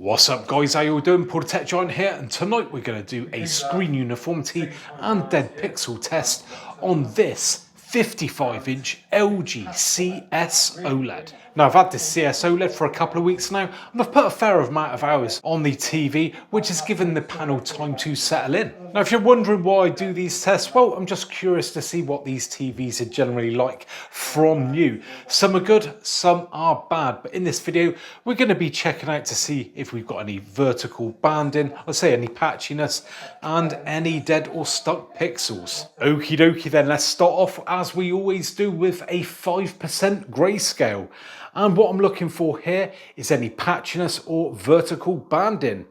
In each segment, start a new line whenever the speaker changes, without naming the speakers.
What's up guys, how you all doing? Paul the Tech Giant here, and tonight we're going to do a screen uniformity and dead pixel test on this 55-inch LG CS OLED. Now I've had this CS OLED for a couple of weeks now, and I've put a fair amount of hours on the TV, which has given the panel time to settle in. Now if you're wondering why I do these tests, well, I'm just curious to see what these TVs are generally like from new. Some are good, some are bad, but in this video we're going to be checking out to see if we've got any vertical banding, let's say any patchiness, and any dead or stuck pixels. Okie dokie then, let's start off as we always do with a 5% grayscale. And what I'm looking for here is any patchiness or vertical banding.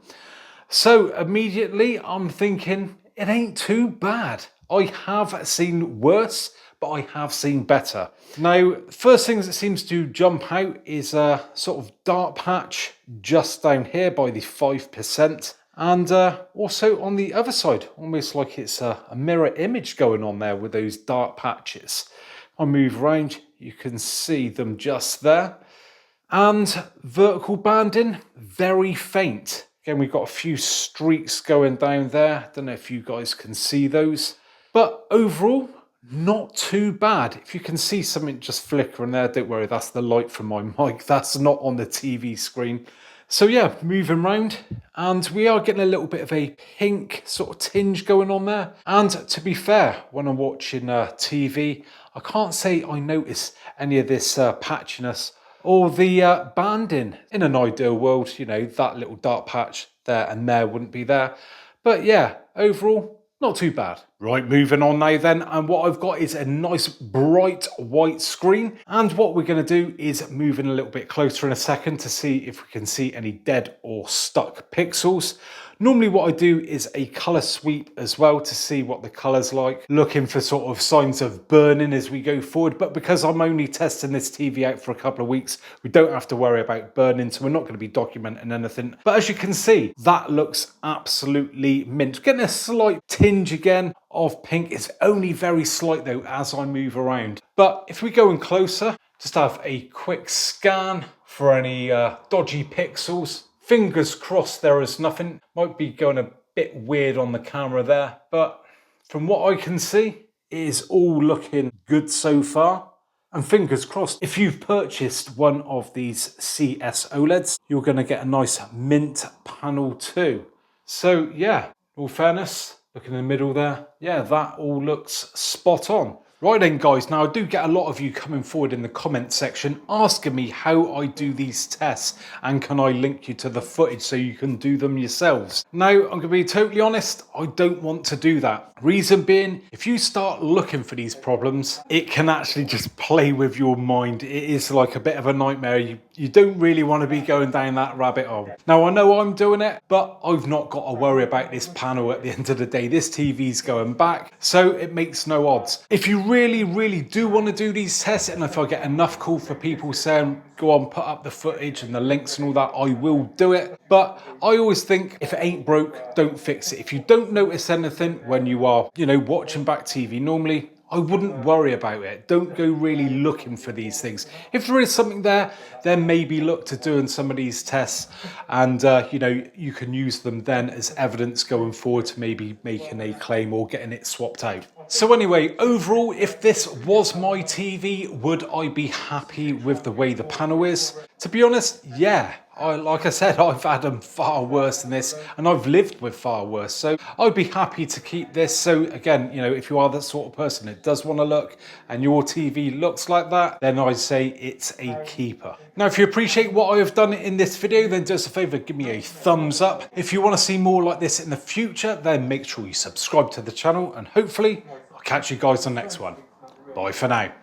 So immediately I'm thinking it ain't too bad. I have seen worse, but I have seen better. Now, first things that seems to jump out is a sort of dark patch just down here by the 5%. And also on the other side, almost like it's a mirror image going on there with those dark patches. I'll move around, you can see them just there. And vertical banding, very faint. Again, we've got a few streaks going down there. Don't know if you guys can see those. But overall, not too bad. If you can see something just flickering there, don't worry, that's the light from my mic. That's not on the TV screen. So yeah, moving around, and we are getting a little bit of a pink sort of tinge going on there. And to be fair, when I'm watching TV, I can't say I notice any of this patchiness or the banding. In an ideal world, you know, that little dark patch there and there wouldn't be there. But yeah, overall, not too bad. Right, moving on now then, and what I've got is a nice bright white screen, and what we're going to do is move in a little bit closer in a second to see if we can see any dead or stuck pixels. Normally what I do is a colour sweep as well to see what the colour's like, looking for sort of signs of burning as we go forward, but because I'm only testing this TV out for a couple of weeks, we don't have to worry about burning, so we're not going to be documenting anything. But as you can see, that looks absolutely mint. Getting a slight tinge again of pink. It's only very slight though as I move around. But if we go in closer, just have a quick scan for any dodgy pixels. Fingers crossed there is nothing. Might be going a bit weird on the camera there, but from what I can see, it is all looking good so far. And fingers crossed, if you've purchased one of these CS OLEDs, you're going to get a nice mint panel too. So yeah, in all fairness, look in the middle there. Yeah, that all looks spot on. Right then guys, now I do get a lot of you coming forward in the comment section asking me how I do these tests and can I link you to the footage so you can do them yourselves. Now, I'm going to be totally honest, I don't want to do that. Reason being, if you start looking for these problems, it can actually just play with your mind. It is like a bit of a nightmare. You don't really want to be going down that rabbit hole. Now, I know I'm doing it, but I've not got to worry about this panel at the end of the day. This TV's going back, so it makes no odds. If you really do want to do these tests, and if I get enough call for people saying, go on, put up the footage and the links and all that, I will do it. But I always think if it ain't broke, don't fix it. If you don't notice anything when you are, you know, watching back TV normally, I wouldn't worry about it. Don't go really looking for these things. If there is something there, then maybe look to doing some of these tests, and you know, you can use them then as evidence going forward to maybe making a claim or getting it swapped out. So anyway, overall, if this was my TV, would I be happy with the way the panel is? To be honest, yeah. Like I said, I've had them far worse than this, and I've lived with far worse, so I'd be happy to keep this. So again, you know, if you are that sort of person that does want to look and your TV looks like that, then I'd say it's a keeper. Now, if you appreciate what I have done in this video, then do us a favor, give me a thumbs up. If you want to see more like this in the future, then make sure you subscribe to the channel, and hopefully I'll catch you guys on the next one. Bye for now.